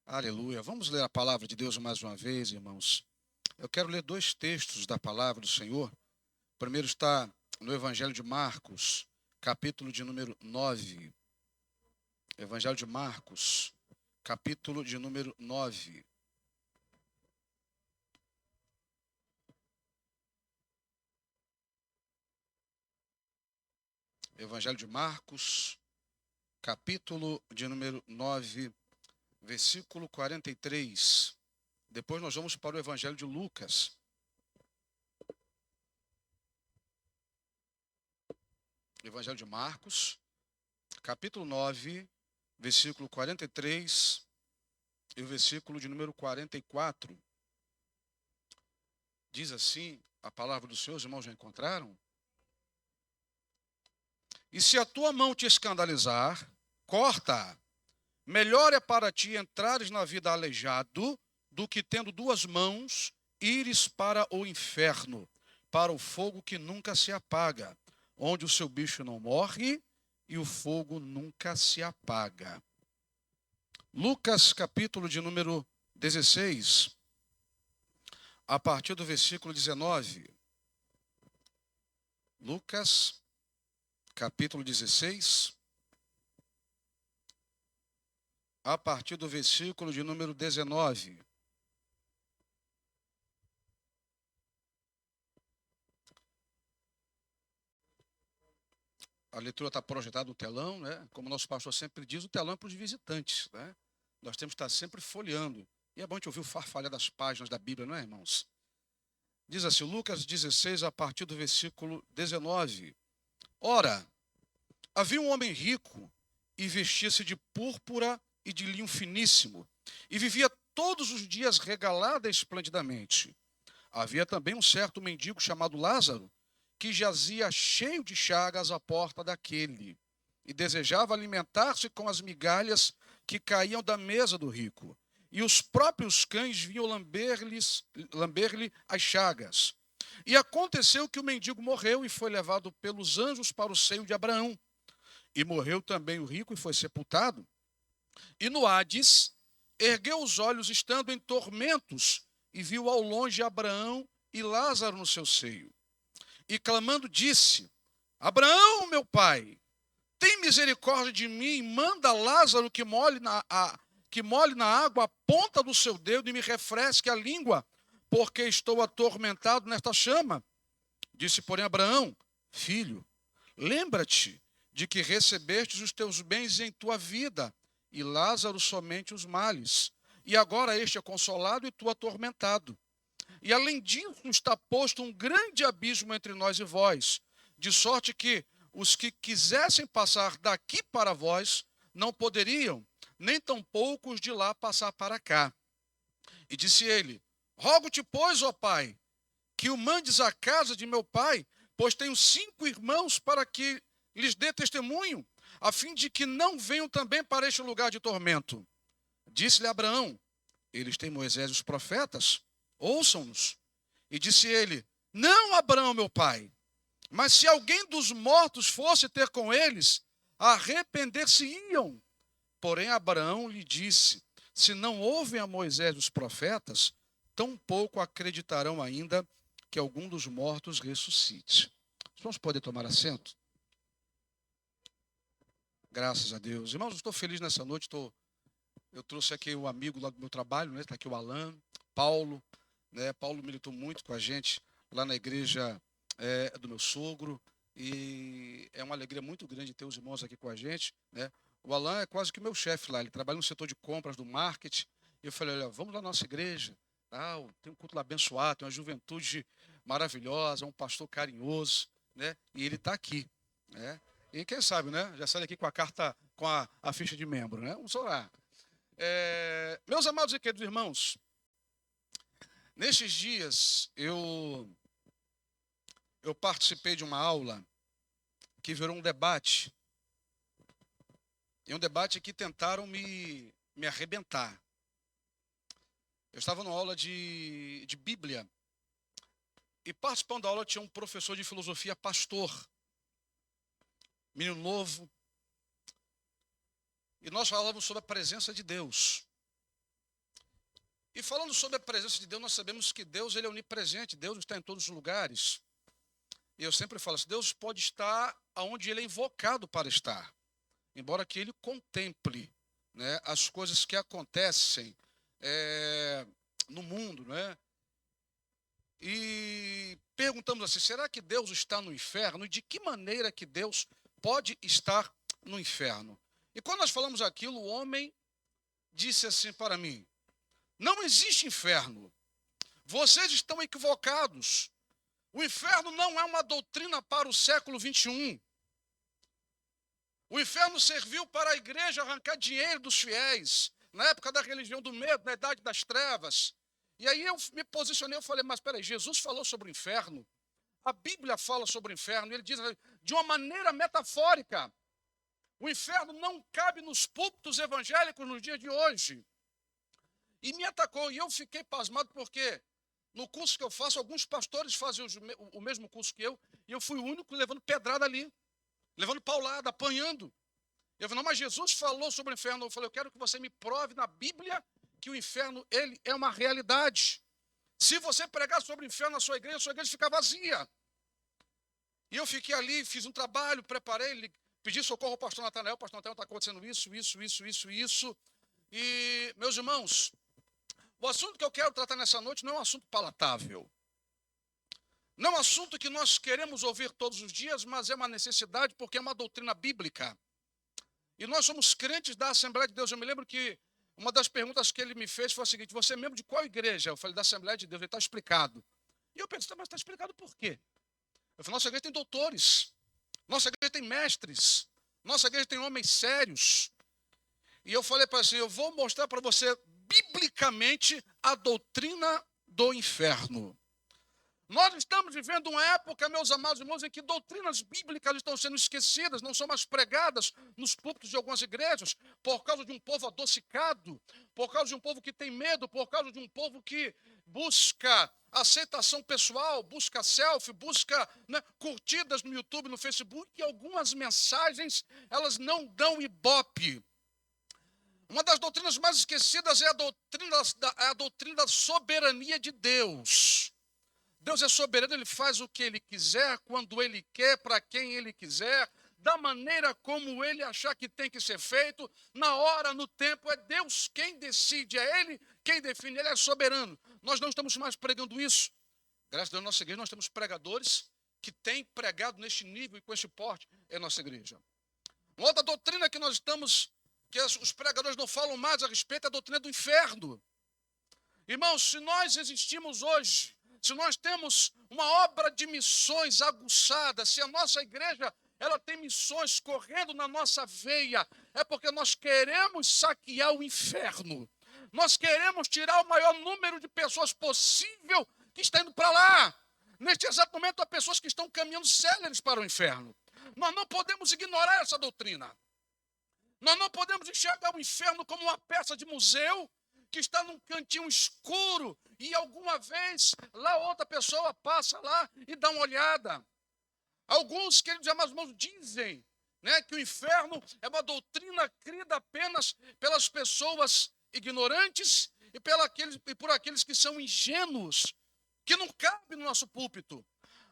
Aleluia. Vamos ler a palavra de Deus mais uma vez, irmãos. Eu quero ler dois textos da palavra do Senhor. O primeiro está no Evangelho de Marcos, capítulo de número 9. Evangelho de Marcos, capítulo de número 9. Evangelho de Marcos, capítulo de número 9, versículo 43. Depois nós vamos para o Evangelho de Lucas. Evangelho de Marcos, capítulo 9, versículo 43 e o versículo de número 44. Diz assim a palavra do Senhor, os irmãos já encontraram? E se a tua mão te escandalizar, corta-a. Melhor é para ti entrares na vida aleijado do que tendo duas mãos ires para o inferno, para o fogo que nunca se apaga, onde o seu bicho não morre e o fogo nunca se apaga. Lucas, capítulo de número 16, a partir do versículo 19. Lucas, capítulo 16, a partir do versículo de número 19. A leitura está projetada no telão, né? Como nosso pastor sempre diz, o telão é para os visitantes, né? Nós temos que estar sempre folheando. E é bom a gente ouvir o farfalhar das páginas da Bíblia, não é, irmãos? Diz assim, Lucas 16, a partir do versículo 19. Ora, havia um homem rico e vestia-se de púrpura e de linho finíssimo, e vivia todos os dias regalado esplendidamente. Havia também um certo mendigo chamado Lázaro, que jazia cheio de chagas à porta daquele, e desejava alimentar-se com as migalhas que caíam da mesa do rico. E os próprios cães vinham lamber-lhe as chagas. E aconteceu que o mendigo morreu e foi levado pelos anjos para o seio de Abraão. E morreu também o rico e foi sepultado. E no Hades, ergueu os olhos, estando em tormentos, e viu ao longe Abraão e Lázaro no seu seio. E clamando disse, Abraão, meu pai, tem misericórdia de mim, manda Lázaro que molhe na água a ponta do seu dedo e me refresque a língua, porque estou atormentado nesta chama. Disse, porém, Abraão, filho, lembra-te de que recebestes os teus bens em tua vida, e Lázaro somente os males. E agora este é consolado e tu atormentado. E além disso está posto um grande abismo entre nós e vós, de sorte que os que quisessem passar daqui para vós não poderiam, nem tampouco os de lá passar para cá. E disse ele, rogo-te, pois, ó pai, que o mandes à casa de meu pai, pois tenho 5 irmãos para que lhes dê testemunho, a fim de que não venham também para este lugar de tormento. Disse-lhe Abraão, eles têm Moisés e os profetas, ouçam-nos. E disse ele, não, Abraão, meu pai, mas se alguém dos mortos fosse ter com eles, arrepender-se-iam. Porém, Abraão lhe disse, se não ouvem a Moisés e os profetas, tampouco acreditarão ainda que algum dos mortos ressuscite. Vamos poder tomar assento? Graças a Deus. Irmãos, eu estou feliz nessa noite. Eu trouxe aqui o amigo lá do meu trabalho, né? Está aqui o Alan, Paulo. Né? Paulo militou muito com a gente lá na igreja do meu sogro. E é uma alegria muito grande ter os irmãos aqui com a gente. Né? O Alan é quase que o meu chefe lá. Ele trabalha no setor de compras do marketing. E eu falei, olha, vamos lá na nossa igreja. Tem um culto lá abençoado, tem uma juventude maravilhosa, um pastor carinhoso. Né? E ele está aqui. Né? E quem sabe, né? Já sai daqui com a carta, com a ficha de membro, né? Vamos orar. Meus amados e queridos irmãos, nestes dias eu participei de uma aula que virou um debate. E um debate que tentaram me arrebentar. Eu estava numa aula de Bíblia. E participando da aula tinha um professor de filosofia, pastor. Menino novo. E nós falávamos sobre a presença de Deus. E falando sobre a presença de Deus, nós sabemos que Deus ele é onipresente, Deus está em todos os lugares. E eu sempre falo assim, Deus pode estar onde ele é invocado para estar, embora que ele contemple, né, as coisas que acontecem no mundo, né? E perguntamos assim, será que Deus está no inferno? E de que maneira que Deus pode estar no inferno? E quando nós falamos aquilo, o homem disse assim para mim, não existe inferno, vocês estão equivocados. O inferno não é uma doutrina para o século 21. O inferno serviu para a igreja arrancar dinheiro dos fiéis, na época da religião do medo, na idade das trevas. E aí eu me posicionei, eu falei, mas peraí, Jesus falou sobre o inferno, a Bíblia fala sobre o inferno, ele diz de uma maneira metafórica. O inferno não cabe nos púlpitos evangélicos nos dias de hoje. E me atacou, e eu fiquei pasmado porque no curso que eu faço, alguns pastores fazem o mesmo curso que eu, e eu fui o único levando pedrada ali, levando paulada, apanhando. Eu falei, não, mas Jesus falou sobre o inferno. Eu falei, eu quero que você me prove na Bíblia que o inferno, ele é uma realidade. Se você pregar sobre o inferno na sua igreja fica vazia. E eu fiquei ali, fiz um trabalho, preparei, pedi socorro ao pastor Natanael está acontecendo isso. E, meus irmãos, o assunto que eu quero tratar nessa noite não é um assunto palatável. Não é um assunto que nós queremos ouvir todos os dias, mas é uma necessidade porque é uma doutrina bíblica. E nós somos crentes da Assembleia de Deus. Eu me lembro que uma das perguntas que ele me fez foi a seguinte, você é membro de qual igreja? Eu falei, da Assembleia de Deus. Ele está explicado. E eu pensei, mas está explicado por quê? Eu falei, nossa igreja tem doutores, nossa igreja tem mestres, nossa igreja tem homens sérios. E eu falei para ele assim, eu vou mostrar para você biblicamente a doutrina do inferno. Nós estamos vivendo uma época, meus amados irmãos, em que doutrinas bíblicas estão sendo esquecidas, não são mais pregadas nos púlpitos de algumas igrejas, por causa de um povo adocicado, por causa de um povo que tem medo, por causa de um povo que busca aceitação pessoal, busca selfie, busca, né, curtidas no YouTube, no Facebook, e algumas mensagens, elas não dão ibope. Uma das doutrinas mais esquecidas é a doutrina da soberania de Deus. Deus é soberano, ele faz o que ele quiser, quando ele quer, para quem ele quiser, da maneira como ele achar que tem que ser feito, na hora, no tempo, é Deus quem decide, é ele quem define, ele é soberano. Nós não estamos mais pregando isso. Graças a Deus, na nossa igreja, nós temos pregadores que têm pregado neste nível e com este porte em nossa igreja. Uma outra doutrina que nós estamos, que os pregadores não falam mais a respeito, é a doutrina do inferno. Irmãos, se nós existimos hoje, se nós temos uma obra de missões aguçada, se a nossa igreja ela tem missões correndo na nossa veia, é porque nós queremos saquear o inferno. Nós queremos tirar o maior número de pessoas possível que está indo para lá. Neste exato momento, há pessoas que estão caminhando céleres para o inferno. Nós não podemos ignorar essa doutrina. Nós não podemos enxergar o inferno como uma peça de museu que está num cantinho escuro e alguma vez lá outra pessoa passa lá e dá uma olhada. Alguns, queridos amados irmãos, dizem, né, que o inferno é uma doutrina crida apenas pelas pessoas ignorantes e por aqueles que são ingênuos, que não cabe no nosso púlpito.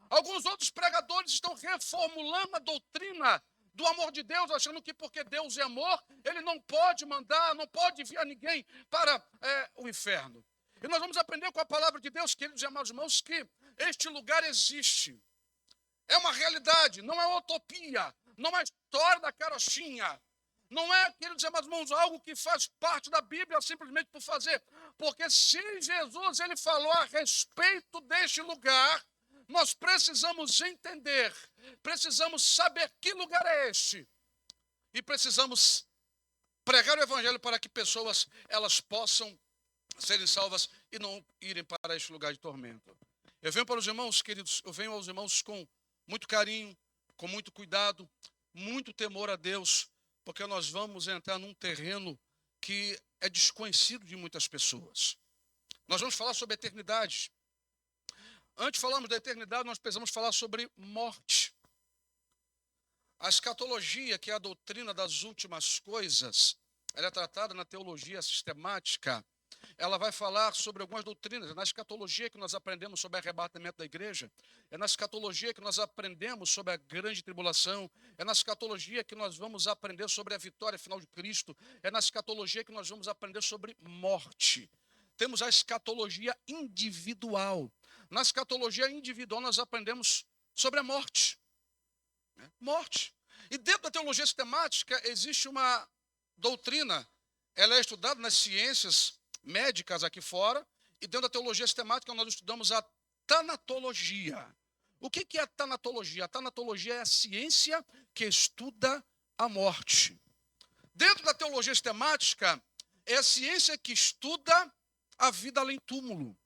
Alguns outros pregadores estão reformulando a doutrina do amor de Deus, achando que porque Deus é amor, ele não pode mandar, não pode enviar ninguém para o inferno. E nós vamos aprender com a palavra de Deus, queridos e amados irmãos, que este lugar existe. É uma realidade, não é utopia, não é história da carochinha. Não é, queridos e amados irmãos, algo que faz parte da Bíblia simplesmente por fazer. Porque se Jesus ele falou a respeito deste lugar, nós precisamos entender, precisamos saber que lugar é este. E precisamos pregar o evangelho para que pessoas elas possam serem salvas e não irem para este lugar de tormento. Eu venho para os irmãos, queridos, eu venho aos irmãos com muito carinho, com muito cuidado, muito temor a Deus, porque nós vamos entrar num terreno que é desconhecido de muitas pessoas. Nós vamos falar sobre a eternidade. Antes de falarmos da eternidade, nós precisamos falar sobre morte. A escatologia, que é a doutrina das últimas coisas, ela é tratada na teologia sistemática. ela vai falar sobre algumas doutrinas. É na escatologia que nós aprendemos sobre o arrebatamento da igreja. É na escatologia que nós aprendemos sobre a grande tribulação. É na escatologia que nós vamos aprender sobre a vitória final de Cristo. É na escatologia que nós vamos aprender sobre morte. Temos a escatologia individual. Na escatologia individual nós aprendemos sobre a morte. Morte. E dentro da teologia sistemática existe uma doutrina. Ela é estudada nas ciências médicas aqui fora, e dentro da teologia sistemática nós estudamos a tanatologia. O que é a tanatologia? A tanatologia é a ciência que estuda a morte. Dentro da teologia sistemática, é a ciência que estuda a vida além túmulo.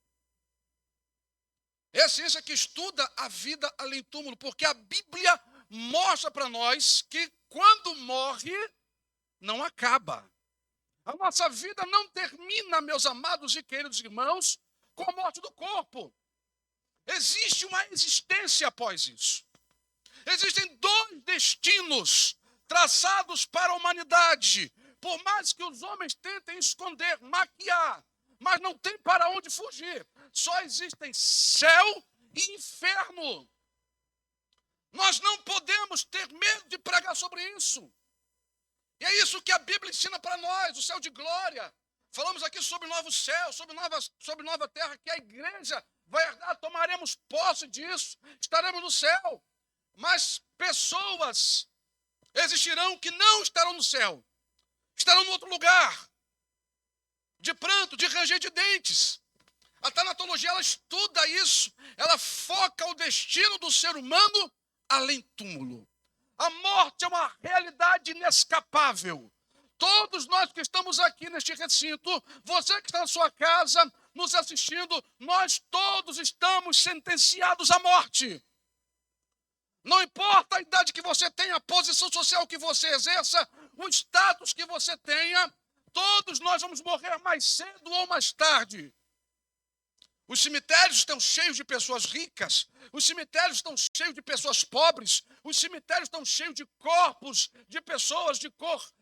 É a ciência que estuda a vida além túmulo, porque a Bíblia mostra para nós que quando morre, não acaba. A nossa vida não termina, meus amados e queridos irmãos, com a morte do corpo. Existe uma existência após isso. Existem dois destinos traçados para a humanidade. Por mais que os homens tentem esconder, maquiar, mas não tem para onde fugir. Só existem céu e inferno. Nós não podemos ter medo de pregar sobre isso. E é isso que a Bíblia ensina para nós, o céu de glória. Falamos aqui sobre novo céu, sobre nova terra, que a igreja vai herdar, tomaremos posse disso, estaremos no céu. Mas pessoas existirão que não estarão no céu, estarão em outro lugar, de pranto, de ranger de dentes. A tanatologia, ela estuda isso, ela foca o destino do ser humano além túmulo. A morte é uma realidade inescapável. Todos nós que estamos aqui neste recinto, você que está na sua casa, nos assistindo, nós todos estamos sentenciados à morte. Não importa a idade que você tenha, a posição social que você exerça, o status que você tenha, todos nós vamos morrer mais cedo ou mais tarde. Os cemitérios estão cheios de pessoas ricas, os cemitérios estão cheios de pessoas pobres, os cemitérios estão cheios de corpos, de pessoas de cor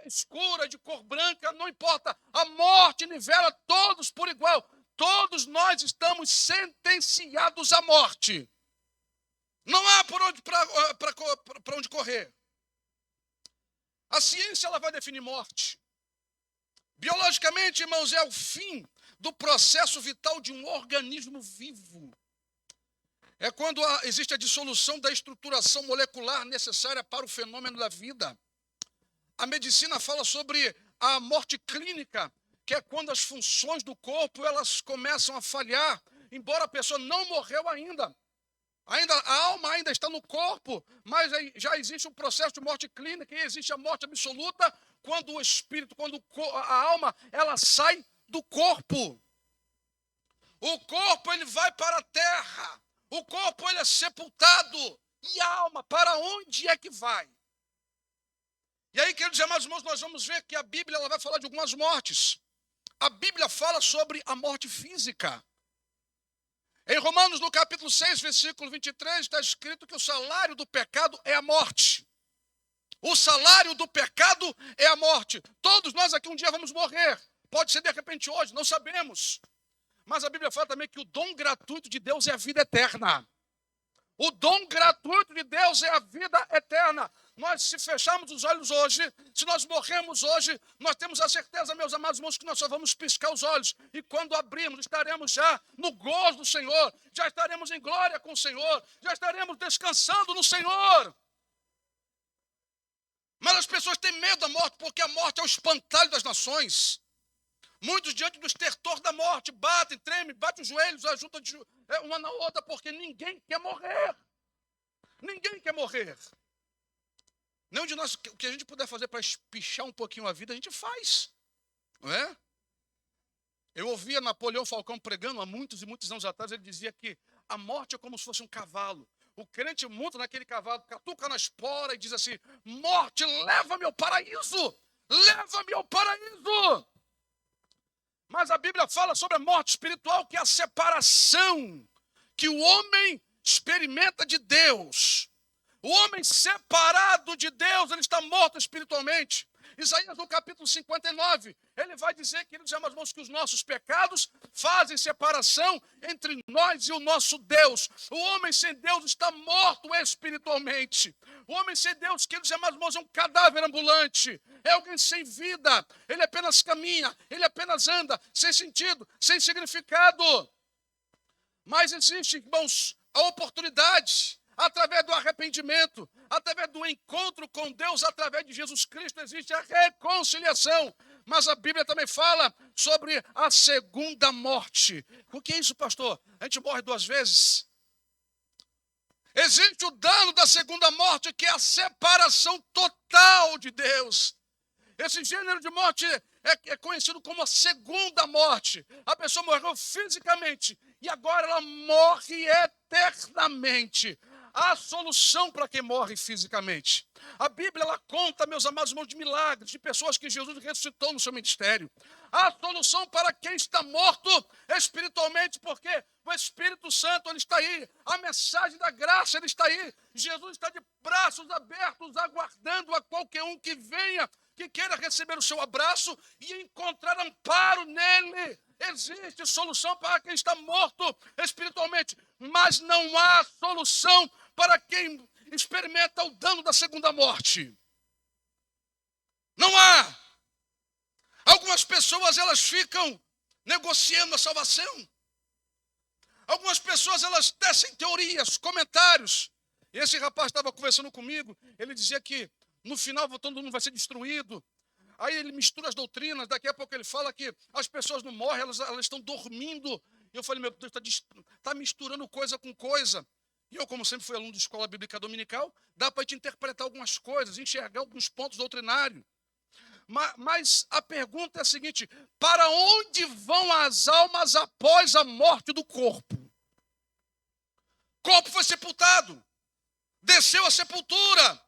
escura, de cor branca, não importa. A morte nivela todos por igual. Todos nós estamos sentenciados à morte. Não há para onde correr. A ciência ela vai definir morte. Biologicamente, irmãos, é o fim do processo vital de um organismo vivo. É quando existe a dissolução da estruturação molecular necessária para o fenômeno da vida. A medicina fala sobre a morte clínica, que é quando as funções do corpo elas começam a falhar, embora a pessoa não morreu ainda. A alma ainda está no corpo, mas já existe um processo de morte clínica e existe a morte absoluta quando o espírito, quando a alma, ela sai do corpo. O corpo ele vai para a terra. O corpo ele é sepultado. E a alma, para onde é que vai? E aí, queridos e amados irmãos, nós vamos ver que a Bíblia ela vai falar de algumas mortes. A Bíblia fala sobre a morte física. Em Romanos, no capítulo 6, versículo 23, está escrito que o salário do pecado é a morte. O salário do pecado é a morte. Todos nós aqui um dia vamos morrer. Pode ser de repente hoje, não sabemos. Mas a Bíblia fala também que o dom gratuito de Deus é a vida eterna. O dom gratuito de Deus é a vida eterna. Nós, se fecharmos os olhos hoje, se nós morrermos hoje, nós temos a certeza, meus amados irmãos, que nós só vamos piscar os olhos. E quando abrirmos, estaremos já no gozo do Senhor, já estaremos em glória com o Senhor, já estaremos descansando no Senhor. Mas as pessoas têm medo da morte, porque a morte é o espantalho das nações. Muitos, diante do estertor da morte, batem, tremem, batem os joelhos, ajuntam uma na outra, porque ninguém quer morrer. Ninguém quer morrer. Nenhum de nós, o que a gente puder fazer para espichar um pouquinho a vida, a gente faz. Não é? Eu ouvia Napoleão Falcão pregando há muitos e muitos anos atrás, ele dizia que a morte é como se fosse um cavalo. O crente monta naquele cavalo, catuca na espora e diz assim: morte, leva-me ao paraíso! Leva-me ao paraíso! Mas a Bíblia fala sobre a morte espiritual, que é a separação que o homem experimenta de Deus. O homem separado de Deus, ele está morto espiritualmente. Isaías, no capítulo 59, ele vai dizer, queridos irmãos, que os nossos pecados fazem separação entre nós e o nosso Deus. O homem sem Deus está morto espiritualmente. O homem sem Deus, queridos irmãos, é um cadáver ambulante. É alguém sem vida. Ele apenas caminha, ele apenas anda, sem sentido, sem significado. Mas existe, irmãos, a oportunidade, através do arrependimento, através do encontro com Deus, através de Jesus Cristo, existe a reconciliação. Mas a Bíblia também fala sobre a segunda morte. O que é isso, pastor? A gente morre 2 vezes. Existe o dano da segunda morte, que é a separação total de Deus. Esse gênero de morte é conhecido como a segunda morte. A pessoa morreu fisicamente e agora ela morre eternamente. Há solução para quem morre fisicamente. A Bíblia ela conta, meus amados irmãos, de milagres, de pessoas que Jesus ressuscitou no seu ministério. Há solução para quem está morto espiritualmente, porque o Espírito Santo ele está aí. A mensagem da graça ele está aí. Jesus está de braços abertos, aguardando a qualquer um que venha, que queira receber o seu abraço e encontrar amparo nele. Existe solução para quem está morto espiritualmente, mas não há solução para quem experimenta o dano da segunda morte. Não há. Algumas pessoas elas ficam negociando a salvação. Algumas pessoas elas tecem teorias, comentários. Esse rapaz estava conversando comigo, ele dizia que no final todo mundo vai ser destruído. Aí ele mistura as doutrinas, daqui a pouco ele fala que as pessoas não morrem, elas estão dormindo. E eu falei, meu Deus, está misturando coisa com coisa. E eu, como sempre fui aluno de escola bíblica dominical, dá para te interpretar algumas coisas, enxergar alguns pontos doutrinários. Mas a pergunta é a seguinte: para onde vão as almas após a morte do corpo? O corpo foi sepultado, desceu à sepultura.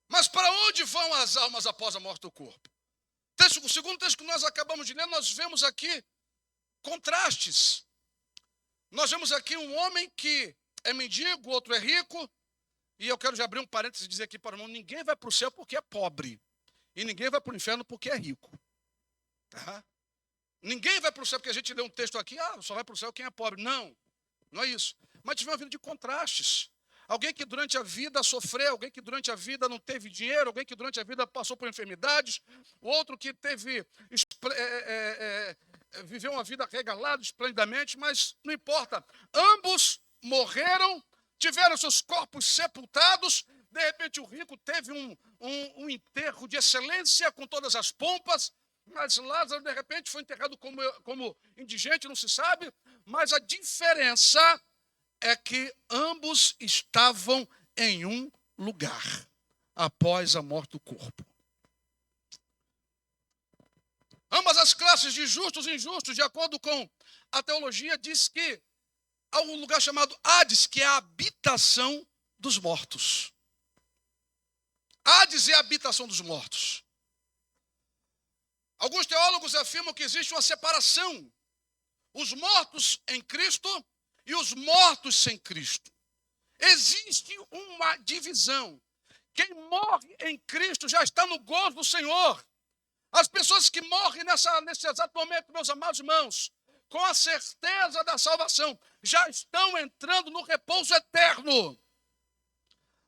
Mas para onde vão as almas após a morte do corpo? O segundo texto que nós acabamos de ler, nós vemos aqui contrastes. Nós vemos aqui um homem que é mendigo, outro é rico. E eu quero já abrir um parênteses e dizer aqui para o irmão: ninguém vai para o céu porque é pobre. E ninguém vai para o inferno porque é rico. Tá? Ninguém vai para o céu porque a gente lê um texto aqui, só vai para o céu quem é pobre. Não, não é isso. Mas tive uma vida de contrastes. Alguém que durante a vida sofreu, alguém que durante a vida não teve dinheiro, alguém que durante a vida passou por enfermidades, o outro que viveu uma vida regalada esplendidamente, mas não importa. Ambos morreram, tiveram seus corpos sepultados. De repente o rico teve um enterro de excelência com todas as pompas, mas Lázaro de repente foi enterrado como indigente, não se sabe. Mas a diferença é que ambos estavam em um lugar após a morte do corpo. Ambas as classes de justos e injustos, de acordo com a teologia, diz que há um lugar chamado Hades, que é a habitação dos mortos. Hades é a habitação dos mortos. Alguns teólogos afirmam que existe uma separação. Os mortos em Cristo e os mortos sem Cristo. Existe uma divisão. Quem morre em Cristo já está no gozo do Senhor. As pessoas que morrem nesse exato momento, meus amados irmãos, com a certeza da salvação, já estão entrando no repouso eterno.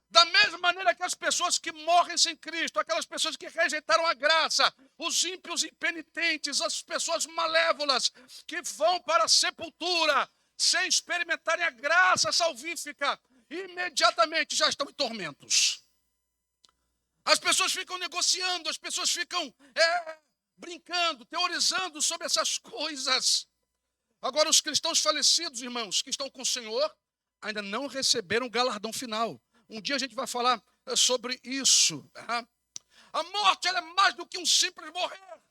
Da mesma maneira que as pessoas que morrem sem Cristo, aquelas pessoas que rejeitaram a graça, os ímpios impenitentes, as pessoas malévolas que vão para a sepultura, sem experimentarem a graça salvífica, imediatamente já estão em tormentos. As pessoas ficam negociando, as pessoas ficam brincando, teorizando sobre essas coisas. Agora, os cristãos falecidos, irmãos, que estão com o Senhor, ainda não receberam o galardão final. Um dia a gente vai falar sobre isso. Tá? A morte ela é mais do que um simples morrer.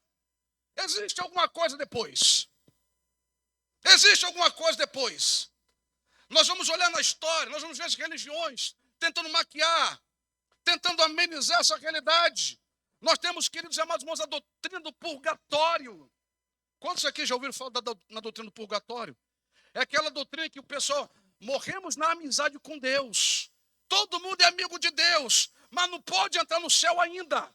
Existe alguma coisa depois. Existe alguma coisa depois. Nós vamos olhar na história, nós vamos ver as religiões tentando maquiar, tentando amenizar essa realidade. Nós temos, queridos e amados irmãos, a doutrina do purgatório. Quantos aqui já ouviram falar na doutrina do purgatório? É aquela doutrina que o pessoal, morremos na amizade com Deus. Todo mundo é amigo de Deus, mas não pode entrar no céu ainda.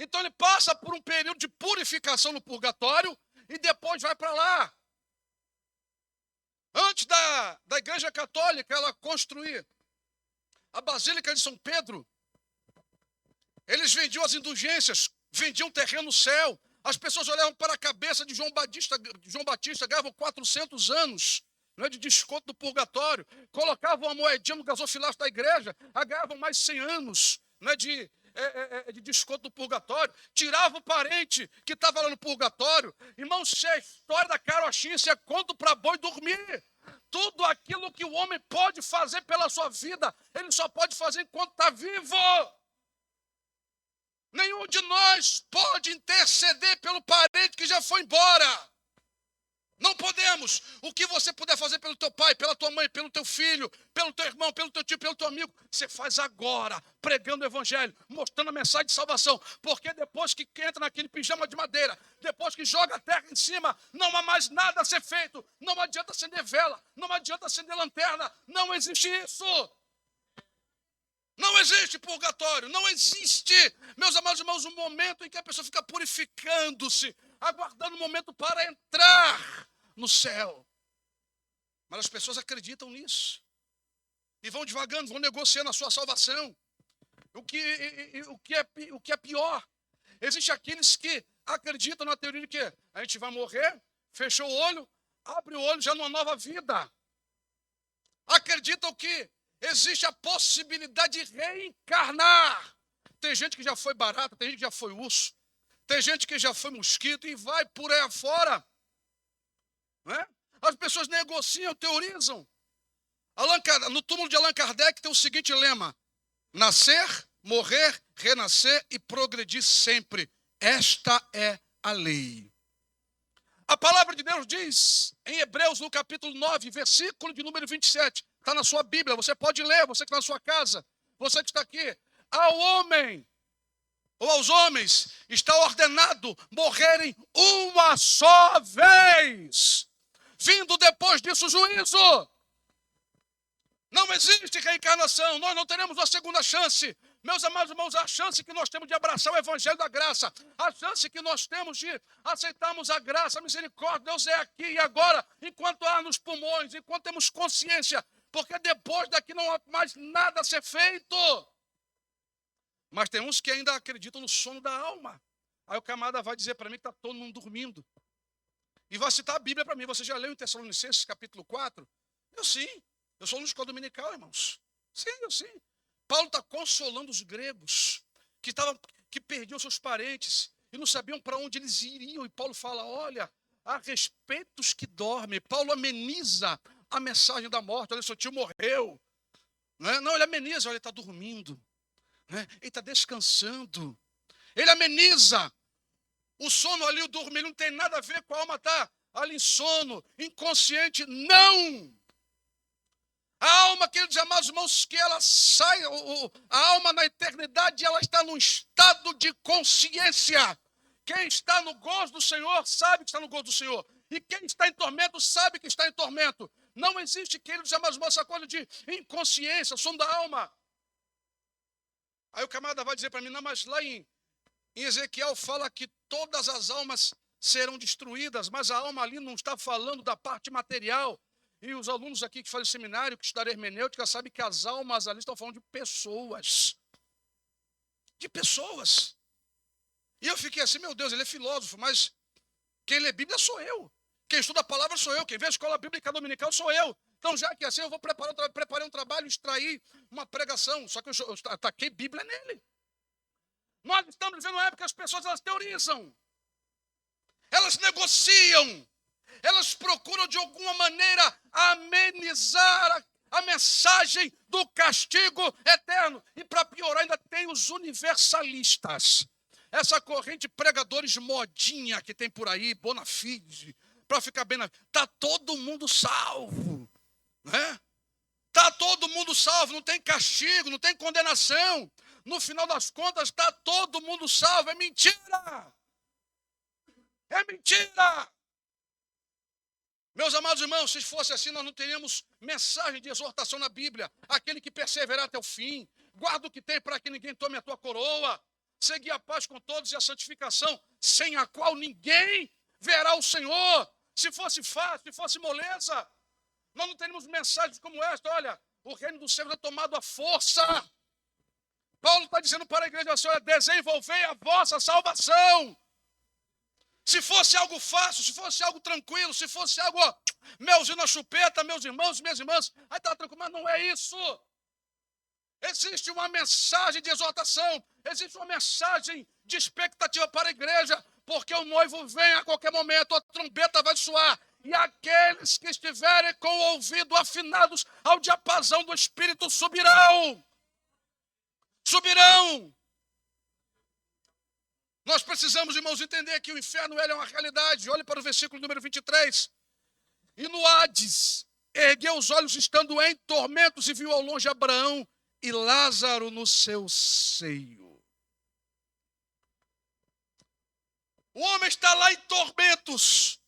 Então ele passa por um período de purificação no purgatório e depois vai para lá. Antes da Igreja Católica ela construir a Basílica de São Pedro, eles vendiam as indulgências, vendiam terreno no céu. As pessoas olhavam para a cabeça de João Batista, ganhavam 400 anos, não é, de desconto do purgatório. Colocavam uma moedinha no gasofilaço da igreja, ganhavam mais 100 anos, não é, de desconto do purgatório. Tirava o parente que estava lá no purgatório. Irmãos, se a história da carochinha, isso é conto para boi dormir. Tudo aquilo que o homem pode fazer pela sua vida, ele só pode fazer enquanto está vivo. Nenhum de nós pode interceder pelo parente que já foi embora. Não podemos. O que você puder fazer pelo teu pai, pela tua mãe, pelo teu filho, pelo teu irmão, pelo teu tio, pelo teu amigo, você faz agora, pregando o evangelho, mostrando a mensagem de salvação. Porque depois que entra naquele pijama de madeira, depois que joga a terra em cima, não há mais nada a ser feito. Não adianta acender vela, não adianta acender lanterna. Não existe isso. Não existe purgatório, não existe, meus amados irmãos, um momento em que a pessoa fica purificando-se, aguardando o momento para entrar no céu. Mas as pessoas acreditam nisso e vão devagando, vão negociando a sua salvação. O que é pior, existe aqueles que acreditam na teoria de que a gente vai morrer, fechou o olho, abre o olho já numa nova vida. Acreditam que existe a possibilidade de reencarnar. Tem gente que já foi barata, tem gente que já foi urso, tem gente que já foi mosquito e vai por aí afora. Não é? As pessoas negociam, teorizam. No túmulo de Allan Kardec tem o seguinte lema: nascer, morrer, renascer e progredir sempre. Esta é a lei. A palavra de Deus diz em Hebreus, no capítulo 9, versículo de número 27, está na sua Bíblia, você pode ler, você que está na sua casa, você que está aqui. Ao homem, ou aos homens, está ordenado morrerem uma só vez, vindo depois disso o juízo. Não existe reencarnação, nós não teremos uma segunda chance. Meus amados irmãos, a chance que nós temos de abraçar o evangelho da graça, a chance que nós temos de aceitarmos a graça, a misericórdia, Deus é aqui e agora, enquanto há nos pulmões, enquanto temos consciência, porque depois daqui não há mais nada a ser feito. Mas tem uns que ainda acreditam no sono da alma. Aí o camarada vai dizer para mim que está todo mundo dormindo. E vai citar a Bíblia para mim. Você já leu em Tessalonicenses capítulo 4? Eu sim. Eu sou no escola dominical, irmãos. Sim, eu sim. Paulo está consolando os gregos que perdiam seus parentes e não sabiam para onde eles iriam. E Paulo fala, olha, a respeito dos que dormem. Paulo ameniza a mensagem da morte. Olha, seu tio morreu. Não, ele ameniza, olha, ele está dormindo. Ele está descansando. Ele ameniza. O sono ali, o dormir, não tem nada a ver com a alma estar ali em sono, inconsciente. Não! A alma, queridos amados irmãos, que ela sai, a alma na eternidade, ela está num estado de consciência. Quem está no gozo do Senhor, sabe que está no gozo do Senhor. E quem está em tormento, sabe que está em tormento. Não existe, queridos amados irmãos, essa coisa de inconsciência, som da alma. Aí o camarada vai dizer para mim, não, mas lá em Ezequiel fala que todas as almas serão destruídas, mas a alma ali não está falando da parte material. E os alunos aqui que fazem seminário, que estudaram hermenêutica, sabem que as almas ali estão falando de pessoas. De pessoas. E eu fiquei assim, meu Deus, ele é filósofo, mas quem lê Bíblia sou eu. Quem estuda a palavra sou eu. Quem vê a escola bíblica dominical sou eu. Então, já que assim, eu vou preparar um trabalho, extrair uma pregação. Só que eu ataquei Bíblia nele. Nós estamos vivendo uma época que as pessoas elas teorizam. Elas negociam. Elas procuram de alguma maneira amenizar a mensagem do castigo eterno. E para piorar, ainda tem os universalistas. Essa corrente de pregadores modinha que tem por aí, bona fide, para ficar bem na vida. Está todo mundo salvo. Né? Está todo mundo salvo, não tem castigo, não tem condenação. No final das contas, está todo mundo salvo. É mentira! É mentira! Meus amados irmãos, se fosse assim, nós não teríamos mensagem de exortação na Bíblia. Aquele que perseverar até o fim, guarda o que tem para que ninguém tome a tua coroa. Segui a paz com todos e a santificação, sem a qual ninguém verá o Senhor. Se fosse fácil, se fosse moleza, nós não teríamos mensagens como esta. Olha, o reino dos céus é tomado à força. Paulo está dizendo para a igreja assim: olha, desenvolvei a vossa salvação. Se fosse algo fácil, se fosse algo tranquilo, se fosse algo, melzinho na chupeta, meus irmãos, minhas irmãs, aí está tranquilo, mas não é isso. Existe uma mensagem de exortação, existe uma mensagem de expectativa para a igreja, porque o noivo vem a qualquer momento, a trombeta vai soar, e aqueles que estiverem com o ouvido afinados ao diapasão do Espírito subirão. Subirão. Nós precisamos, irmãos, entender que o inferno ele é uma realidade. Olhe para o versículo número 23. E no Hades, ergueu os olhos estando em tormentos e viu ao longe Abraão e Lázaro no seu seio. O homem está lá em tormentos.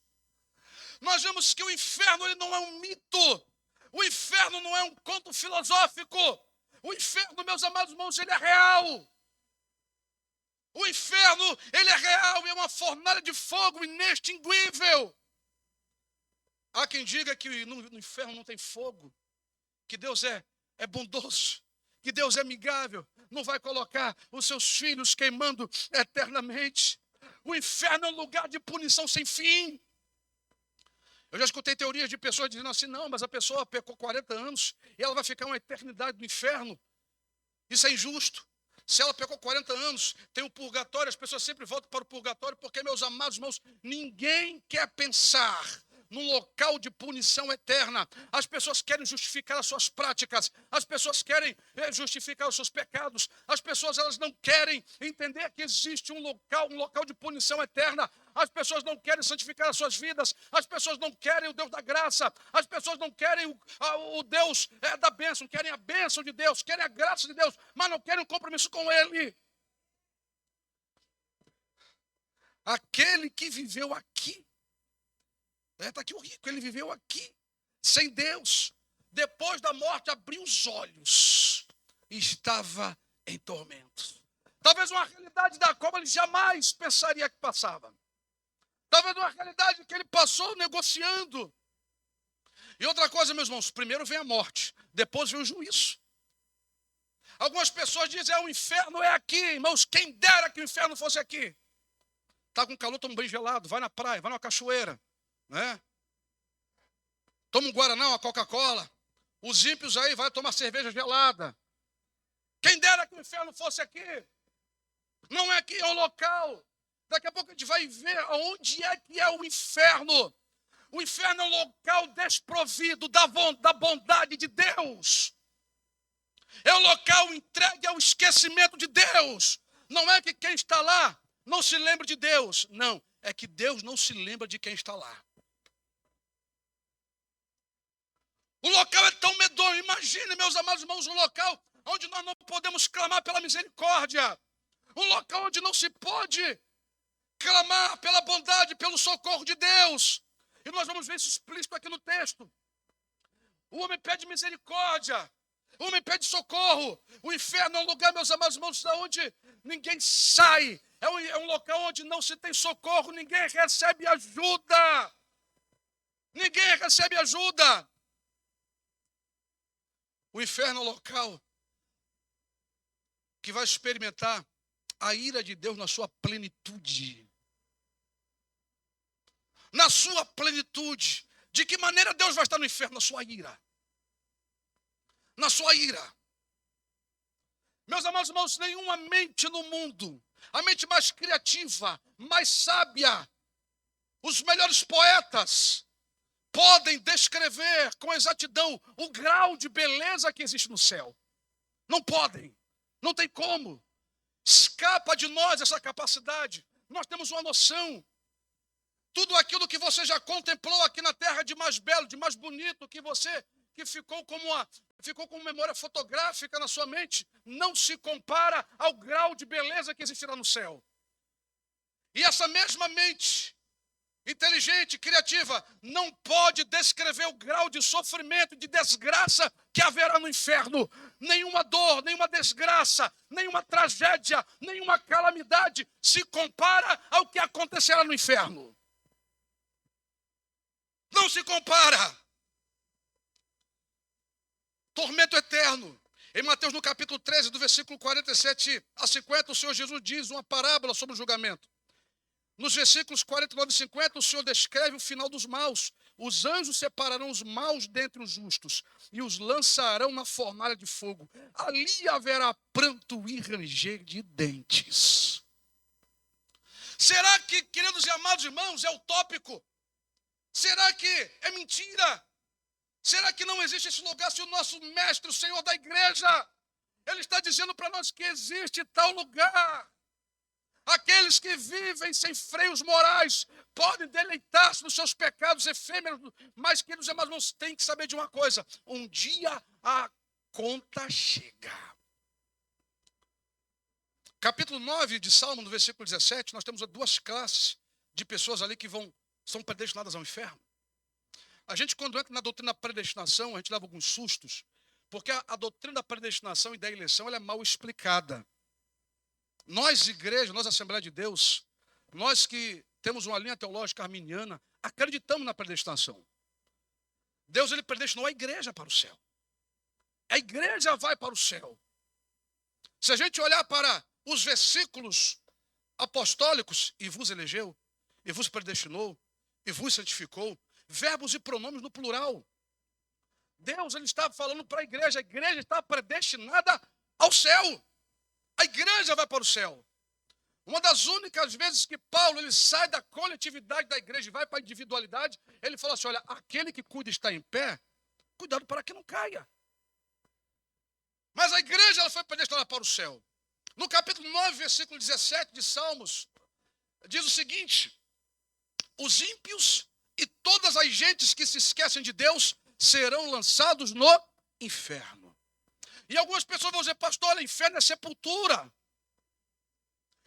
Nós vemos que o inferno ele não é um mito. O inferno não é um conto filosófico. O inferno, meus amados irmãos, ele é real. O inferno, ele é real, é uma fornalha de fogo inextinguível. Há quem diga que no inferno não tem fogo, que Deus é bondoso, que Deus é amigável, não vai colocar os seus filhos queimando eternamente. O inferno é um lugar de punição sem fim. Eu já escutei teorias de pessoas dizendo assim: não, mas a pessoa pecou 40 anos e ela vai ficar uma eternidade no inferno. Isso é injusto. Se ela pecou 40 anos, tem o purgatório, as pessoas sempre voltam para o purgatório, porque, meus amados irmãos, ninguém quer pensar num local de punição eterna. As pessoas querem justificar as suas práticas, as pessoas querem justificar os seus pecados, as pessoas elas não querem entender que existe um local de punição eterna. As pessoas não querem santificar as suas vidas, as pessoas não querem o Deus da graça, as pessoas não querem o Deus da bênção, querem a bênção de Deus, querem a graça de Deus, mas não querem um compromisso com Ele. Aquele que viveu aqui, está aqui o rico, ele viveu aqui, sem Deus, depois da morte abriu os olhos e estava em tormentos. Talvez uma realidade da qual ele jamais pensaria que passava. Talvez uma realidade que ele passou negociando. E outra coisa, meus irmãos, primeiro vem a morte, depois vem o juízo. Algumas pessoas dizem: o inferno é aqui. Irmãos, quem dera que o inferno fosse aqui. Está com calor, toma um banho gelado, vai na praia, vai numa cachoeira, né? Toma um Guaraná, uma Coca-Cola. Os ímpios aí vai tomar cerveja gelada. Quem dera que o inferno fosse aqui. Não é aqui, é um local. Daqui a pouco a gente vai ver onde é que é o inferno. O inferno é um local desprovido da bondade de Deus. É um local entregue ao esquecimento de Deus. Não é que quem está lá não se lembre de Deus. Não, é que Deus não se lembra de quem está lá. O local é tão medonho. Imagine, meus amados irmãos, um local onde nós não podemos clamar pela misericórdia. Um local onde não se pode clamar pela bondade, pelo socorro de Deus. E nós vamos ver isso explícito aqui no texto. O homem pede misericórdia. O homem pede socorro. O inferno é um lugar, meus amados irmãos, onde ninguém sai. É um local onde não se tem socorro. Ninguém recebe ajuda. Ninguém recebe ajuda. O inferno é um local que vai experimentar a ira de Deus na sua plenitude. Na sua plenitude. De que maneira Deus vai estar no inferno? Na sua ira. Na sua ira. Meus amados irmãos, nenhuma mente no mundo, a mente mais criativa, mais sábia, os melhores poetas, podem descrever com exatidão o grau de beleza que existe no céu. Não podem. Não tem como. Escapa de nós essa capacidade. Nós temos uma noção. Tudo aquilo que você já contemplou aqui na terra de mais belo, de mais bonito, que ficou como memória fotográfica na sua mente, não se compara ao grau de beleza que existirá no céu. E essa mesma mente inteligente, criativa, não pode descrever o grau de sofrimento, de desgraça que haverá no inferno. Nenhuma dor, nenhuma desgraça, nenhuma tragédia, nenhuma calamidade se compara ao que acontecerá no inferno. Não se compara. Tormento eterno. Em Mateus, no capítulo 13, do versículo 47 a 50, o Senhor Jesus diz uma parábola sobre o julgamento. Nos versículos 49 e 50, o Senhor descreve o final dos maus. Os anjos separarão os maus dentre os justos e os lançarão na fornalha de fogo. Ali haverá pranto e ranger de dentes. Será que, queridos e amados irmãos, é utópico? Será que é mentira? Será que não existe esse lugar se o nosso mestre, o Senhor da igreja, ele está dizendo para nós que existe tal lugar? Aqueles que vivem sem freios morais podem deleitar-se nos seus pecados efêmeros, mas, queridos irmãos, têm que saber de uma coisa: um dia a conta chega. Capítulo 9 de Salmo, no versículo 17, nós temos duas classes de pessoas ali que são predestinadas ao inferno. A gente, quando entra na doutrina da predestinação, a gente leva alguns sustos, porque a doutrina da predestinação e da eleição ela é mal explicada. Nós, igreja, nós, Assembleia de Deus, nós que temos uma linha teológica arminiana, acreditamos na predestinação. Deus, ele predestinou a igreja para o céu. A igreja vai para o céu. Se a gente olhar para os versículos apostólicos, e vos elegeu, e vos predestinou, e vos santificou, verbos e pronomes no plural. Deus, ele está falando para a igreja está predestinada ao céu. A igreja vai para o céu. Uma das únicas vezes que Paulo ele sai da coletividade da igreja e vai para a individualidade, ele fala assim: olha, aquele que cuida está em pé, cuidado para que não caia. Mas a igreja ela foi predestinada para o céu. No capítulo 9, versículo 17 de Salmos, diz o seguinte: os ímpios e todas as gentes que se esquecem de Deus serão lançados no inferno. E algumas pessoas vão dizer: pastor, inferno é sepultura.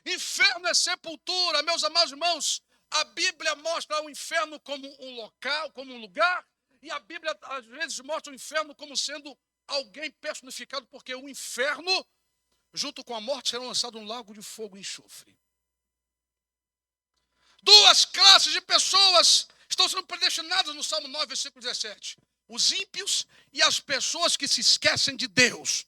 Inferno é sepultura. Meus amados irmãos, a Bíblia mostra o inferno como um local, como um lugar, e a Bíblia às vezes mostra o inferno como sendo alguém personificado, porque o inferno, junto com a morte, serão lançados num lago de fogo e enxofre. Duas classes de pessoas estão sendo predestinadas no Salmo 9, versículo 17. Os ímpios e as pessoas que se esquecem de Deus.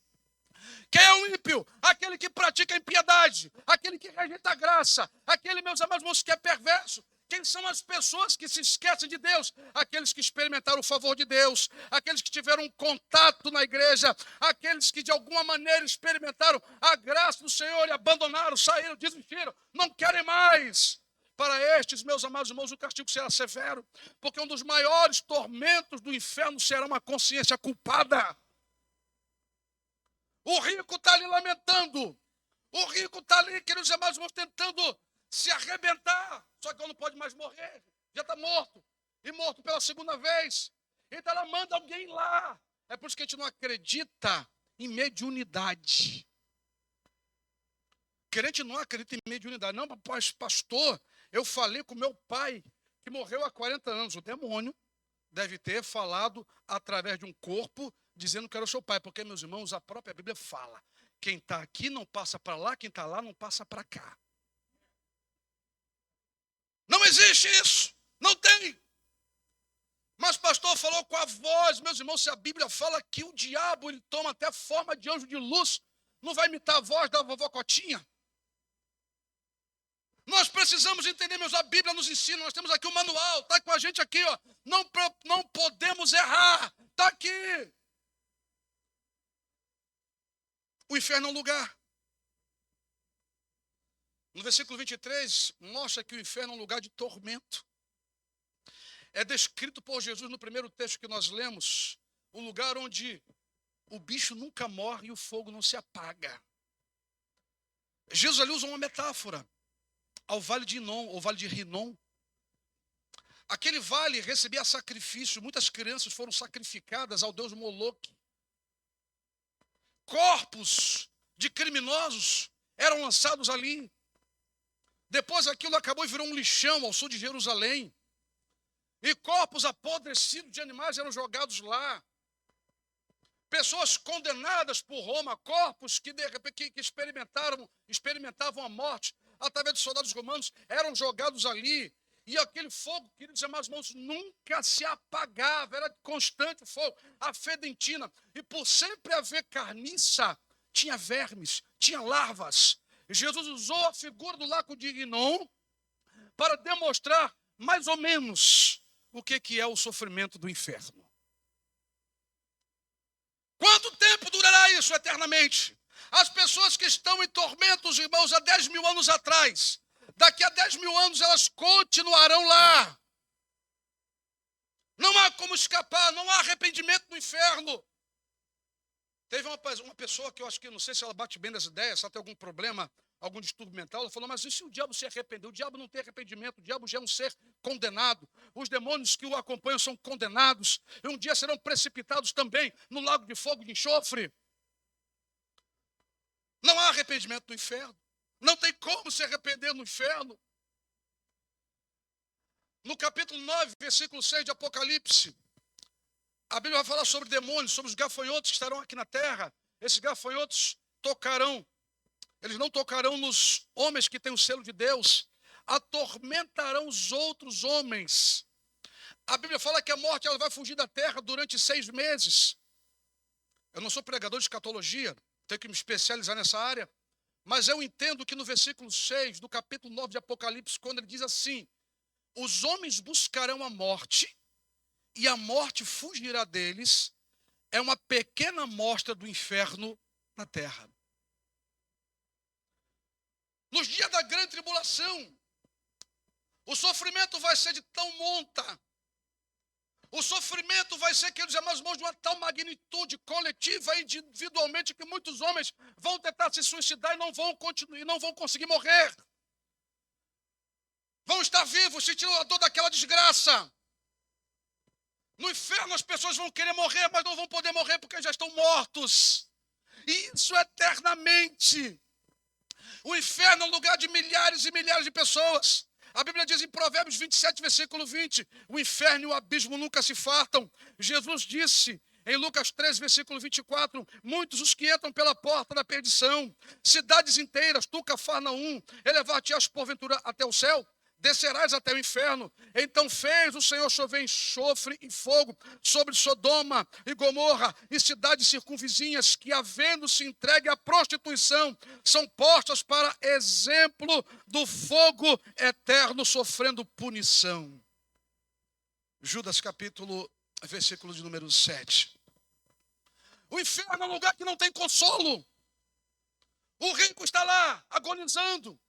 Quem é o ímpio? Aquele que pratica a impiedade, aquele que rejeita a graça, aquele, meus amados irmãos, que é perverso. Quem são as pessoas que se esquecem de Deus? Aqueles que experimentaram o favor de Deus, aqueles que tiveram um contato na igreja, aqueles que de alguma maneira experimentaram a graça do Senhor e abandonaram, saíram, desistiram, não querem mais. Para estes, meus amados irmãos, o castigo será severo, porque um dos maiores tormentos do inferno será uma consciência culpada. O rico está ali lamentando, o rico está ali, queridos amados irmãos, tentando se arrebentar, só que ele não pode mais morrer, já está morto, e morto pela segunda vez. Então ela manda alguém lá. É por isso que a gente não acredita em mediunidade. Crente não acredita em mediunidade. Não, pastor, eu falei com meu pai, que morreu há 40 anos. O demônio deve ter falado através de um corpo, dizendo que era o seu pai. Porque, meus irmãos, a própria Bíblia fala: quem está aqui não passa para lá, quem está lá não passa para cá. Não existe isso. Não tem. Mas pastor falou com a voz. Meus irmãos, se a Bíblia fala que o diabo ele toma até forma de anjo de luz, não vai imitar a voz da vovó Cotinha? Nós precisamos entender, meus, a Bíblia nos ensina, nós temos aqui o manual, está com a gente aqui, ó. Não podemos errar, está aqui. O inferno é um lugar. No versículo 23, mostra que o inferno é um lugar de tormento. É descrito por Jesus no primeiro texto que nós lemos, um lugar onde o bicho nunca morre e o fogo não se apaga. Jesus ali usa uma metáfora ao vale de Inom, ou vale de Rinom. Aquele vale recebia sacrifício, muitas crianças foram sacrificadas ao deus Moloque. Corpos de criminosos eram lançados ali. Depois aquilo acabou e virou um lixão ao sul de Jerusalém. E corpos apodrecidos de animais eram jogados lá. Pessoas condenadas por Roma, corpos que de repente que experimentavam a morte através dos soldados romanos, eram jogados ali. E aquele fogo, queridos amados irmãos, nunca se apagava, era constante o fogo, a fedentina. E por sempre haver carniça, tinha vermes, tinha larvas. Jesus usou a figura do lago de Hinom para demonstrar mais ou menos o que é o sofrimento do inferno. Quanto tempo durará isso eternamente? As pessoas que estão em tormentos, irmãos, há 10 mil anos atrás, daqui a 10 mil anos elas continuarão lá. Não há como escapar, não há arrependimento no inferno. Teve uma pessoa que eu acho que, não sei se ela bate bem das ideias, se ela tem algum problema, algum distúrbio mental, ela falou, mas e se o diabo se arrependeu? O diabo não tem arrependimento, o diabo já é um ser condenado. Os demônios que o acompanham são condenados, e um dia serão precipitados também no lago de fogo de enxofre. Não há arrependimento no inferno. Não tem como se arrepender no inferno. No capítulo 9, versículo 6 de Apocalipse, a Bíblia vai falar sobre demônios, sobre os gafanhotos que estarão aqui na terra. Esses gafanhotos tocarão. Eles não tocarão nos homens que têm o selo de Deus. Atormentarão os outros homens. A Bíblia fala que a morte ela vai fugir da terra durante 6 meses. Eu não sou pregador de escatologia, tenho que me especializar nessa área. Mas eu entendo que no versículo 6 do capítulo 9 de Apocalipse, quando ele diz assim, os homens buscarão a morte, e a morte fugirá deles, é uma pequena amostra do inferno na terra. Nos dias da grande tribulação, o sofrimento vai ser de tão monta. O sofrimento vai ser, queridos amados irmãos, de uma tal magnitude coletiva e individualmente que muitos homens vão tentar se suicidar e não vão conseguir morrer. Vão estar vivos, sentindo a dor daquela desgraça. No inferno as pessoas vão querer morrer, mas não vão poder morrer porque já estão mortos. E isso eternamente. O inferno é um lugar de milhares e milhares de pessoas. A Bíblia diz em Provérbios 27, versículo 20, o inferno e o abismo nunca se fartam. Jesus disse em Lucas 13, versículo 24, muitos os que entram pela porta da perdição, cidades inteiras, tu Cafarnaum, elevar-te-ás porventura até o céu? Descerás até o inferno. Então fez o Senhor chover enxofre e fogo sobre Sodoma e Gomorra e cidades circunvizinhas que, havendo-se entregue à prostituição, são postas para exemplo do fogo eterno sofrendo punição. Judas capítulo, versículo de número 7. O inferno é um lugar que não tem consolo. O rico está lá agonizando.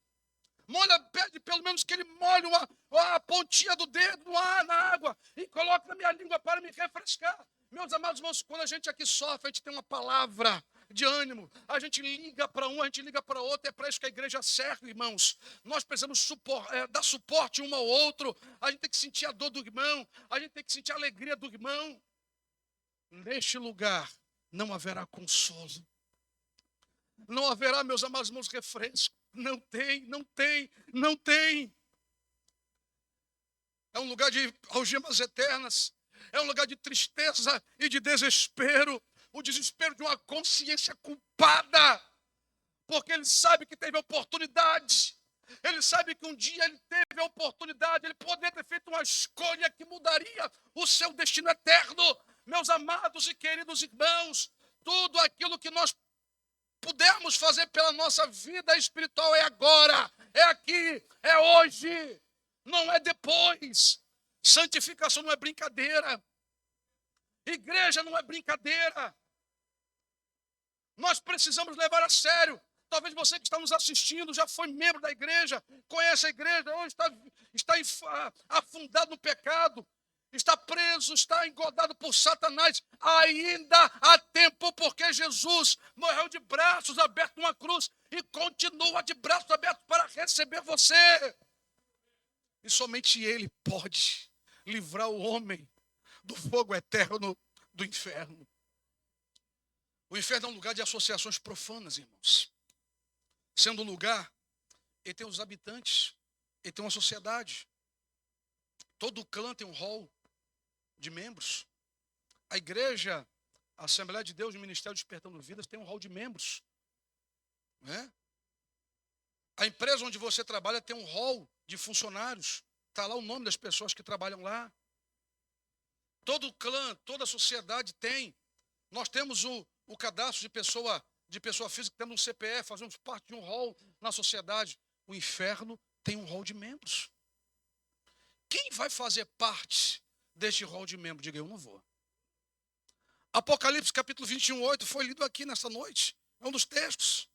Pede pelo menos que ele molhe a pontinha do dedo na água e coloque na minha língua para me refrescar. Meus amados irmãos, quando a gente aqui sofre, a gente tem uma palavra de ânimo. A gente liga para um, a gente liga para outro. É para isso que a igreja serve, irmãos. Nós precisamos dar suporte um ao outro. A gente tem que sentir a dor do irmão. A gente tem que sentir a alegria do irmão. Neste lugar não haverá consolo. Não haverá, meus amados irmãos, refresco. Não tem. É um lugar de algemas eternas. É um lugar de tristeza e de desespero. O desespero de uma consciência culpada. Porque ele sabe que teve oportunidade. Ele sabe que um dia ele teve a oportunidade. Ele poderia ter feito uma escolha que mudaria o seu destino eterno. Meus amados e queridos irmãos, tudo aquilo que nós pudermos fazer pela nossa vida espiritual é agora, é aqui, é hoje, não é depois. Santificação não é brincadeira. Igreja não é brincadeira. Nós precisamos levar a sério. Talvez você que está nos assistindo já foi membro da igreja, conhece a igreja, hoje está afundado no pecado. Está preso, está engodado por Satanás, ainda há tempo, porque Jesus morreu de braços abertos numa cruz e continua de braços abertos para receber você. E somente Ele pode livrar o homem do fogo eterno do inferno. O inferno é um lugar de associações profanas, irmãos. Sendo um lugar, ele tem os habitantes, ele tem uma sociedade. Todo clã tem um hall de membros. A igreja, a Assembleia de Deus, o Ministério Despertando Vidas, tem um hall de membros. Né? A empresa onde você trabalha tem um hall de funcionários. Está lá o nome das pessoas que trabalham lá. Todo clã, toda sociedade tem. Nós temos o cadastro de pessoa física, temos um CPF, fazemos parte de um hall na sociedade. O inferno tem um hall de membros. Quem vai fazer parte deste hall de membros? Diga, eu não vou. Apocalipse capítulo 21:8 foi lido aqui nesta noite. É um dos textos.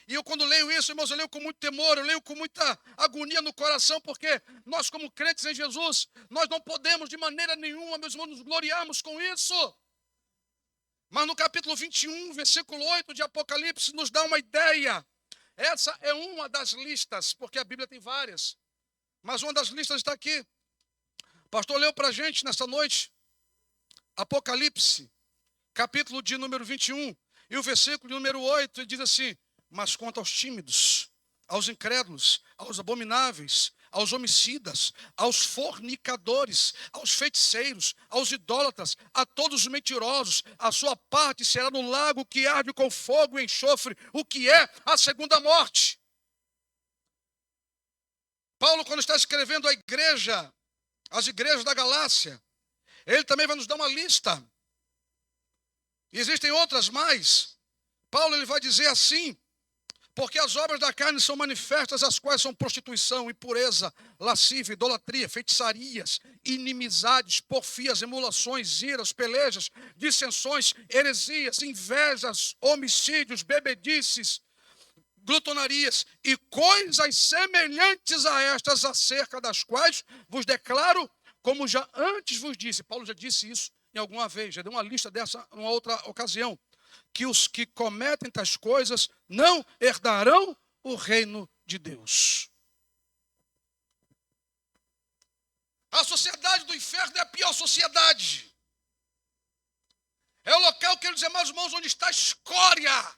E eu quando leio isso, irmãos, eu leio com muito temor, eu leio com muita agonia no coração, porque nós como crentes em Jesus, nós não podemos de maneira nenhuma, meus irmãos, nos gloriarmos com isso. Mas no capítulo 21, versículo 8 de Apocalipse, nos dá uma ideia. Essa é uma das listas, porque a Bíblia tem várias. Mas uma das listas está aqui. O pastor leu para a gente nesta noite, Apocalipse, capítulo de número 21, e o versículo de número 8, ele diz assim: mas quanto aos tímidos, aos incrédulos, aos abomináveis, aos homicidas, aos fornicadores, aos feiticeiros, aos idólatras, a todos os mentirosos, a sua parte será no lago que arde com fogo e enxofre, o que é a segunda morte. Paulo, quando está escrevendo as igrejas da Galácia, ele também vai nos dar uma lista. E existem outras mais. Paulo ele vai dizer assim: porque as obras da carne são manifestas, as quais são prostituição, impureza, lascívia, idolatria, feitiçarias, inimizades, porfias, emulações, iras, pelejas, dissensões, heresias, invejas, homicídios, bebedices, glutonarias e coisas semelhantes a estas, acerca das quais vos declaro, como já antes vos disse. Paulo já disse isso em alguma vez, já deu uma lista dessa em uma outra ocasião, que os que cometem tais coisas não herdarão o reino de Deus. A sociedade do inferno é a pior sociedade. É o local, quero dizer, meus irmãos, onde está a escória.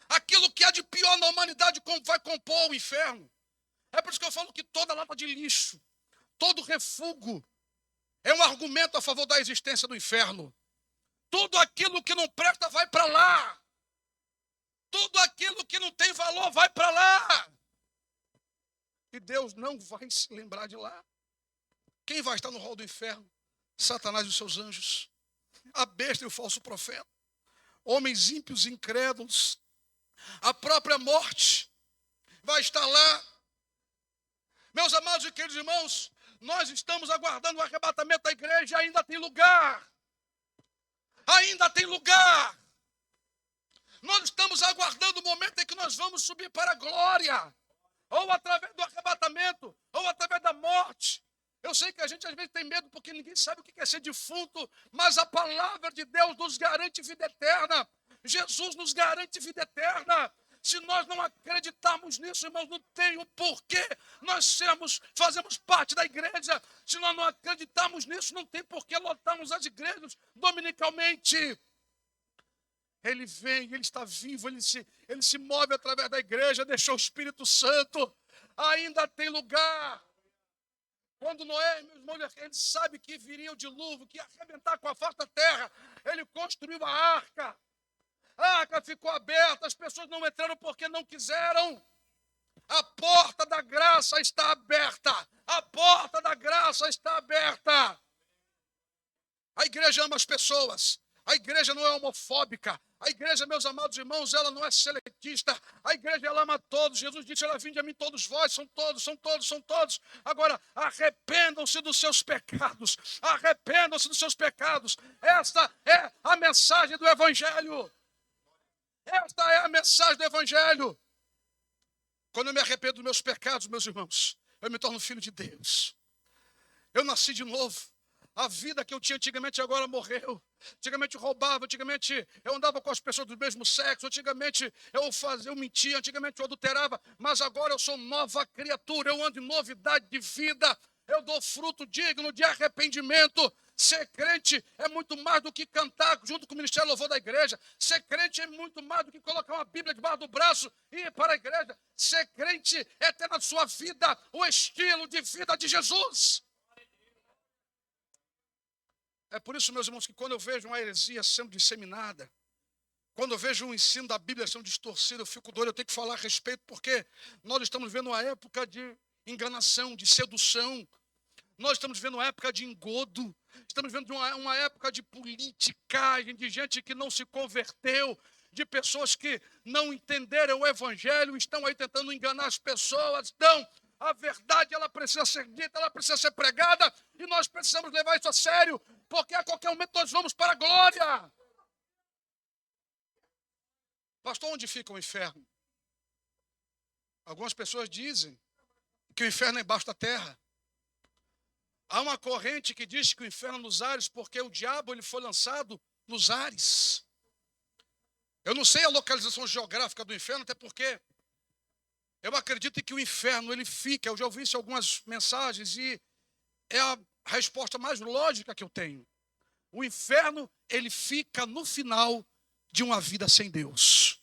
Aquilo que há de pior na humanidade vai compor o inferno. É por isso que eu falo que toda lata de lixo, todo refúgio, é um argumento a favor da existência do inferno. Tudo aquilo que não presta vai para lá. Tudo aquilo que não tem valor vai para lá. E Deus não vai se lembrar de lá. Quem vai estar no rol do inferno? Satanás e os seus anjos. A besta e o falso profeta. Homens ímpios e incrédulos. A própria morte vai estar lá. Meus amados e queridos irmãos, nós estamos aguardando o arrebatamento da igreja, ainda tem lugar. Ainda tem lugar. Nós estamos aguardando o momento em que nós vamos subir para a glória. Ou através do arrebatamento, ou através da morte. Eu sei que a gente às vezes tem medo porque ninguém sabe o que é ser defunto, mas a palavra de Deus nos garante vida eterna. Jesus nos garante vida eterna. Se nós não acreditarmos nisso, irmãos, não tem um porquê nós fazemos parte da igreja. Se nós não acreditarmos nisso, não tem porquê lotarmos as igrejas dominicalmente. Ele vem, ele está vivo, ele se move através da igreja, deixou o Espírito Santo. Ainda tem lugar. Quando Noé, meus irmãos, ele sabe que viria o dilúvio, que ia arrebentar com a face da terra, ele construiu a arca. A arca ficou aberta, as pessoas não entraram porque não quiseram. A porta da graça está aberta. A porta da graça está aberta. A igreja ama as pessoas. A igreja não é homofóbica. A igreja, meus amados irmãos, ela não é seletista. A igreja, ela ama todos. Jesus disse, ela vinde a mim todos vós, são todos, são todos, são todos. Agora, arrependam-se dos seus pecados. Arrependam-se dos seus pecados. Esta é a mensagem do Evangelho. Esta é a mensagem do Evangelho. Quando eu me arrependo dos meus pecados, meus irmãos, eu me torno filho de Deus. Eu nasci de novo. A vida que eu tinha antigamente agora morreu. Antigamente eu roubava, antigamente eu andava com as pessoas do mesmo sexo, antigamente eu mentia, antigamente eu adulterava, mas agora eu sou nova criatura, eu ando em novidade de vida, eu dou fruto digno de arrependimento. Ser crente é muito mais do que cantar junto com o Ministério Louvor da igreja. Ser crente é muito mais do que colocar uma Bíblia debaixo do braço e ir para a igreja. Ser crente é ter na sua vida o estilo de vida de Jesus. É por isso, meus irmãos, que quando eu vejo uma heresia sendo disseminada, quando eu vejo o ensino da Bíblia sendo distorcido, eu fico doido, eu tenho que falar a respeito, porque nós estamos vivendo uma época de enganação, de sedução. Nós estamos vivendo uma época de engodo. Estamos vivendo uma época de politicagem, de gente que não se converteu, de pessoas que não entenderam o Evangelho, estão aí tentando enganar as pessoas. Não, a verdade ela precisa ser dita, ela precisa ser pregada, e nós precisamos levar isso a sério, porque a qualquer momento nós vamos para a glória. Pastor, onde fica o inferno? Algumas pessoas dizem que o inferno é embaixo da terra. Há uma corrente que diz que o inferno é nos ares, porque o diabo ele foi lançado nos ares. Eu não sei a localização geográfica do inferno, até porque eu acredito que o inferno ele fica. Eu já ouvi isso em algumas mensagens e é a resposta mais lógica que eu tenho. O inferno ele fica no final de uma vida sem Deus.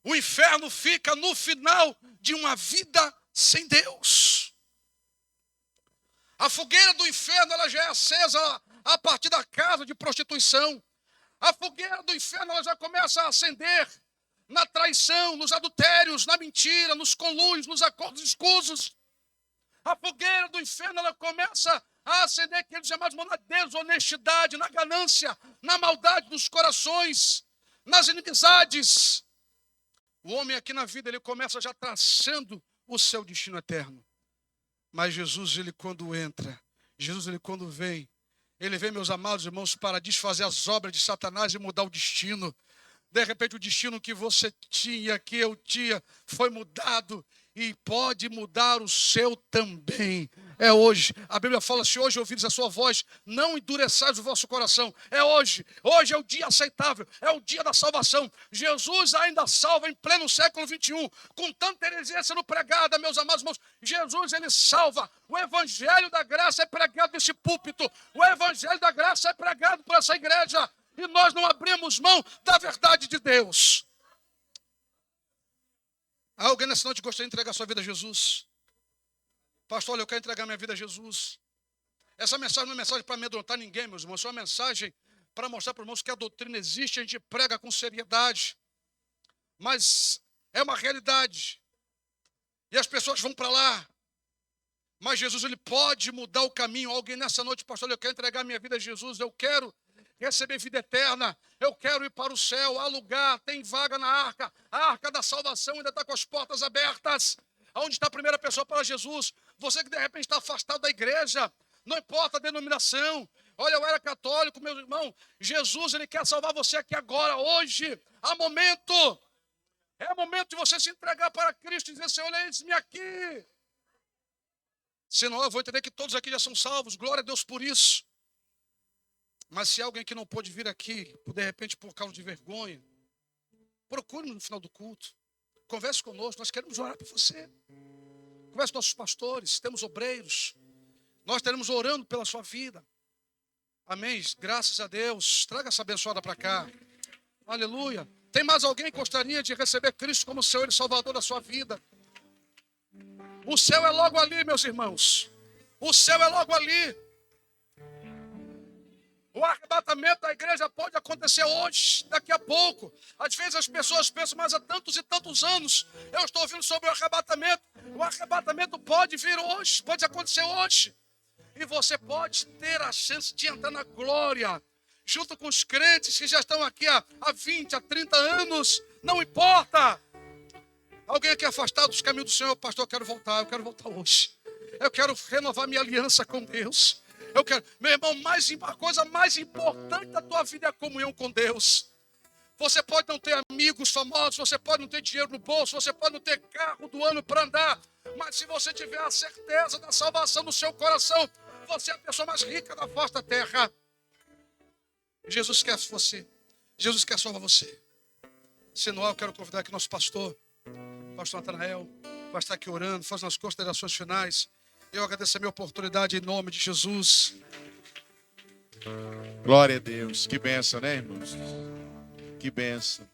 O inferno fica no final de uma vida sem Deus. A fogueira do inferno ela já é acesa a partir da casa de prostituição. A fogueira do inferno ela já começa a acender na traição, nos adultérios, na mentira, nos conluios, nos acordos escusos. A fogueira do inferno ela começa a acender aqueles chamados na desonestidade, na ganância, na maldade dos corações, nas inimizades. O homem aqui na vida ele começa já traçando o seu destino eterno. Mas Jesus, ele quando entra, Jesus, ele quando vem, ele vem, meus amados irmãos, para desfazer as obras de Satanás e mudar o destino. De repente o destino que você tinha, que eu tinha, foi mudado e pode mudar o seu também. É hoje. A Bíblia fala, se hoje ouvires a sua voz, não endureçais o vosso coração. É hoje. Hoje é o dia aceitável. É o dia da salvação. Jesus ainda salva em pleno século 21. Com tanta heresia sendo pregada, meus amados irmãos. Jesus, ele salva. O evangelho da graça é pregado nesse púlpito. O evangelho da graça é pregado por essa igreja. E nós não abrimos mão da verdade de Deus. Há alguém nessa noite que gostaria de entregar sua vida a Jesus? Pastor, olha, eu quero entregar minha vida a Jesus. Essa mensagem não é mensagem para amedrontar ninguém, meus irmãos. É uma mensagem para mostrar para os irmãos que a doutrina existe, a gente prega com seriedade. Mas é uma realidade. E as pessoas vão para lá. Mas Jesus, ele pode mudar o caminho. Alguém nessa noite, pastor, olha, eu quero entregar minha vida a Jesus. Eu quero receber vida eterna, eu quero ir para o céu, há lugar, tem vaga na arca, a arca da salvação ainda está com as portas abertas. Onde está a primeira pessoa para Jesus? Você que de repente está afastado da igreja, não importa a denominação. Olha, eu era católico, meu irmão, Jesus, ele quer salvar você aqui agora, hoje, há momento. É momento de você se entregar para Cristo e dizer, Senhor, eis-me aqui. Senão eu vou entender que todos aqui já são salvos, glória a Deus por isso. Mas se alguém que não pôde vir aqui, de repente por causa de vergonha, procure no final do culto. Converse conosco, nós queremos orar por você. Converse com nossos pastores, temos obreiros. Nós estaremos orando pela sua vida. Amém? Graças a Deus. Traga essa abençoada para cá. Aleluia. Tem mais alguém que gostaria de receber Cristo como Senhor e Salvador da sua vida? O céu é logo ali, meus irmãos. O céu é logo ali. O arrebatamento da igreja pode acontecer hoje, daqui a pouco. Às vezes as pessoas pensam, mas há tantos e tantos anos eu estou ouvindo sobre o arrebatamento. O arrebatamento pode vir hoje, pode acontecer hoje. E você pode ter a chance de entrar na glória, junto com os crentes que já estão aqui há 20, há 30 anos. Não importa. Alguém aqui afastado dos caminhos do Senhor, pastor, eu quero voltar hoje. Eu quero renovar minha aliança com Deus. Eu quero, meu irmão, a coisa mais importante da tua vida é a comunhão com Deus. Você pode não ter amigos famosos, você pode não ter dinheiro no bolso, você pode não ter carro do ano para andar, mas se você tiver a certeza da salvação no seu coração, você é a pessoa mais rica da face da terra. Jesus quer você, Jesus quer salvar você. Se não, eu quero convidar aqui nosso pastor Natanael, vai estar aqui orando, fazendo as considerações finais. Eu agradeço a minha oportunidade em nome de Jesus. Glória a Deus. Que bênção, né, irmãos? Que bênção.